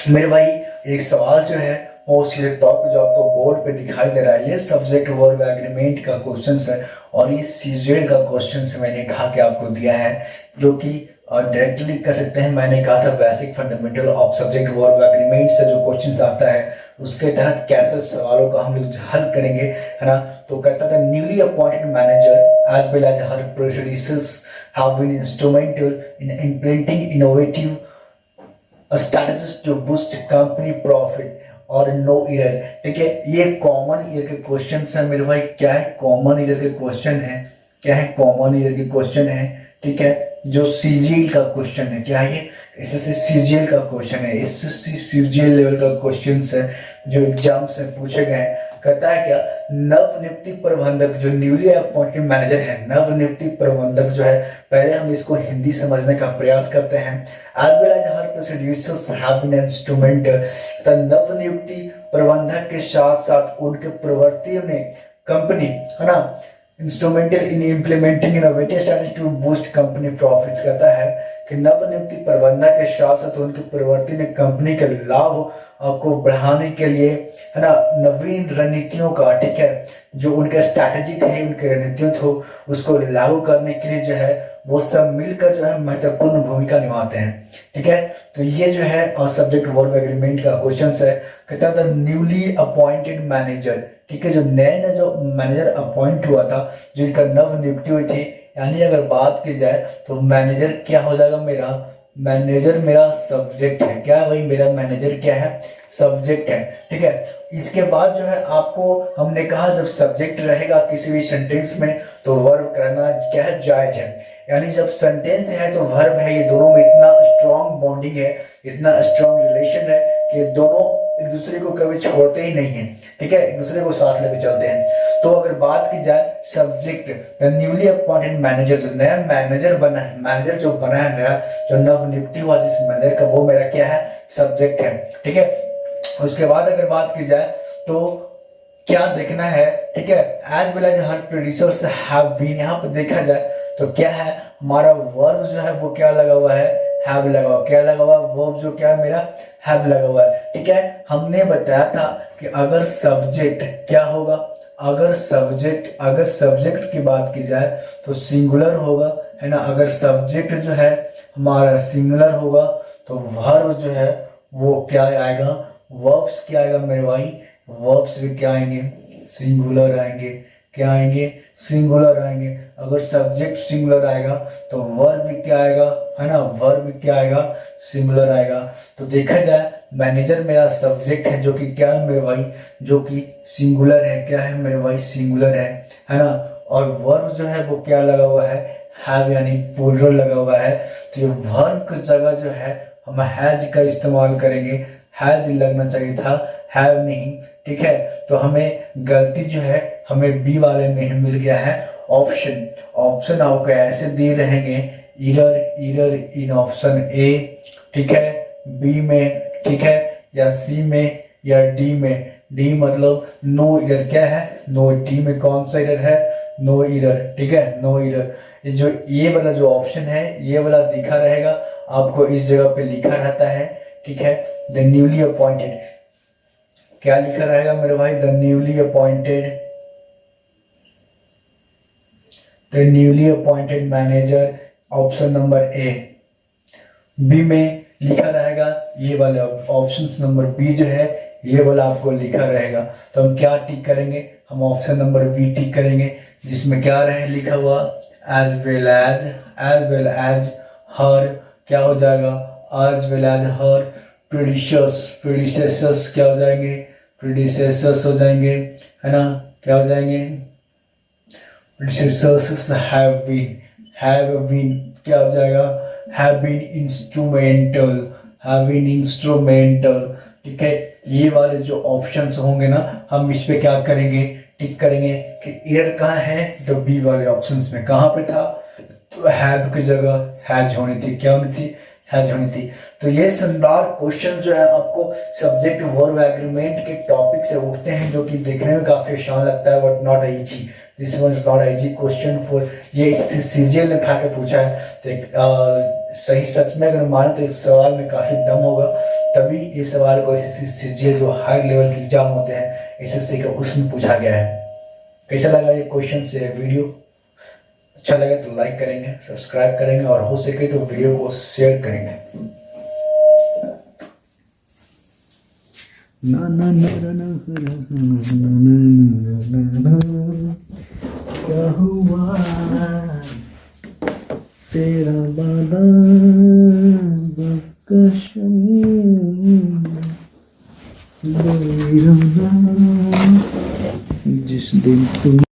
मेरे भाई एक सवाल जो है वो सीधे तौर पे जो आपको बोर्ड पे दिखाई दे रहा है, ये सब्जेक्ट वर्ब एग्रीमेंट का क्वेश्चन है और ये सीजीएल का क्वेश्चन से मैंने कहा कि आपको दिया है, जो कि डायरेक्टली कर सकते हैं। मैंने कहा था basic fundamental of subject verb agreement से जो क्वेश्चन आता है उसके तहत कैसे सवालों का हम लोग हल करेंगे, है ना। तो कहता था newly appointed manager as well as her predecessors have been instrumental in implementing innovative strategies to boost company profit और नो ईयर। ठीक है, ये कॉमन ईयर के क्वेश्चन है मेरे भाई। क्या है कॉमन ईयर के क्वेश्चन है? क्या है कॉमन ईयर के क्वेश्चन है? ठीक है, जो सीजीएल का क्वेश्चन है। क्या है ये? इससे सीजीएल का क्वेश्चन है, इससे सीजीएल लेवल का क्वेश्चन है जो एग्जाम से पूछे गए हैं। कहता है क्या, नवनियुक्ति प्रबंधक जो न्यूली अपॉइंटेड मैनेजर है, नवनियुक्ति प्रबंधक जो है, पहले हम इसको हिंदी समझने का प्रयास करते हैं। As well as her producers have been instrumental, नवनियुक्ति प्रबंधक के साथ साथ उनके प्रवृत्तियों ने कंपनी, है ना, instrumental in implementing innovative strategy to boost company profits. कहता है कि नवनियुक्ति प्रबंधक के साथ साथ उनकी प्रवृत्ति ने कंपनी के लाभ को बढ़ाने के लिए, है ना, नवीन रणनीतियों का, ठीक है, जो उनके स्ट्रैटेजी थे, उनके रणनीतियों थे, उसको लागू करने के लिए जो है वो सब मिलकर जो है महत्वपूर्ण भूमिका निभाते हैं। ठीक है, तो ये जो है और सब्जेक्ट वर्ब एग्रीमेंट का क्वेश्चन है। कहता था न्यूली अपॉइंटेड मैनेजर, ठीक है, जो नए जो मैनेजर अपॉइंट हुआ था, जिनका नव नियुक्ति हुई थी, यानी अगर बात की जाए तो मैनेजर क्या हो जाएगा मेरा? मैनेजर मेरा सब्जेक्ट है। क्या है भाई? मेरा मैनेजर क्या है? सब्जेक्ट है। ठीक है, इसके बाद जो है आपको हमने कहा जब सब्जेक्ट रहेगा किसी भी सेंटेंस में तो वर्ब करना क्या है? जायज है। यानी जब सेंटेंस है तो वर्ब है, ये दोनों में इतना स्ट्रॉन्ग बॉन्डिंग है, इतना स्ट्रॉन्ग रिलेशन है कि दोनों एक दूसरे को कभी छोड़ते ही नहीं है। ठीक है, एक दूसरे को साथ लेकर चलते हैं। तो अगर बात की जाए subject, the newly appointed manager, जो नया मैनेजर बना है, मैनेजर जो बना है नया, जो नव नियुक्ति हुआ जिस मैनेजर का, वो मेरा क्या है? सब्जेक्ट है। ठीक है, उसके बाद अगर बात की जाए तो क्या देखना है? ठीक है, as well as her producers have been, यहाँ पर देखा जाए तो क्या है हमारा वर्ब जो है वो क्या लगा हुआ है? हैव लगा हुआ। क्या लगा हुआ? वर्ब जो क्या है मेरा? हैव लगा हुआ है। ठीक है, हमने बताया था कि अगर सब्जेक्ट क्या होगा, अगर सब्जेक्ट की बात की जाए तो सिंगुलर होगा, है ना। अगर सब्जेक्ट जो है हमारा सिंगुलर होगा तो वर्ब जो है वो क्या आएगा? वर्ब्स क्या आएगा मेरे भाई? वर्ब्स भी क्या आएंगे? सिंगुलर आएंगे। क्या आएंगे? सिंगुलर आएंगे। अगर सब्जेक्ट सिंगुलर आएगा तो वर्ब भी क्या आएगा? है ना, वर्ब भी क्या आएगा? सिंगुलर आएगा। तो देखा जाए मैनेजर मेरा सब्जेक्ट है, जो कि क्या है मेरे भाई? जो कि सिंगुलर है। क्या है मेरे भाई? सिंगुलर है ना। और वर्ब जो है वो क्या लगा हुआ है? हैव, यानी प्लूरल लगा हुआ है। तो ये वर्ब की जगह जो है हम हैज का इस्तेमाल करेंगे। हैज लगना चाहिए था, हैव नहीं। ठीक है, तो हमें गलती जो है हमें बी वाले में मिल गया है। ऑप्शन आपको ऐसे दिए रहेंगे, इरर इन ऑप्शन ए, ठीक है, बी में, ठीक है, या सी में या डी में। डी मतलब नो इरर। क्या है? नो। डी में कौन सा इरर है? No error. ठीक है, नो इरर। ये जो ये वाला जो ऑप्शन है ये वाला दिखा रहेगा आपको, इस जगह पे लिखा रहता है। ठीक है, द न्यूली अपॉइंटेड, क्या लिखा रहेगा मेरे भाई? The newly appointed manager, option number A. B में लिखा रहेगा ये वाला ऑप्शन नंबर बी जो है ये वाला आपको लिखा रहेगा। तो हम क्या टिक करेंगे? हम ऑप्शन नंबर बी टिक करेंगे, जिसमें क्या रहे लिखा हुआ? एज वेल एज हर, क्या हो जाएगा? एज वेल एज हर प्रीडिसेसर्स क्या हो जाएंगे? प्रीडिसेसर्स हो जाएंगे, है ना। क्या हो जाएंगे? प्रीडिसेसर्स हैव बीन क्या हो जाएगा? Have been instrumental. ठीक है, ये वाले जो ऑप्शंस होंगे ना, हम इस पे क्या करेंगे? टिक करेंगे कि एयर कहाँ है? तो बी वाले ऑप्शंस में। कहाँ पे था? तो हैव की जगह हैज होनी थी। क्या होनी थी? हैज होनी थी। तो ये शानदार क्वेश्चन जो है आपको सब्जेक्ट वर्ब एग्रीमेंट के टॉपिक से उठते हैं, जो कि देखने में काफी आसान लगता है but not easy. This one is not easy question for, ये सीजीएल ने उठा के पूछा है। तो एक सही सच में अगर माने तो इस सवाल में काफी दम होगा, तभी इस सवाल को सीजीएल जो हाई लेवल के एग्जाम होते हैं एसएससी का उसमें पूछा गया है। कैसा लगा ये क्वेश्चन से वीडियो? अच्छा लगे तो लाइक करेंगे, सब्सक्राइब करेंगे और हो सके तो वीडियो को शेयर करेंगे। ना ना ना ना ना क्या हुआ तेरा वादा कसम जिस दिन तुम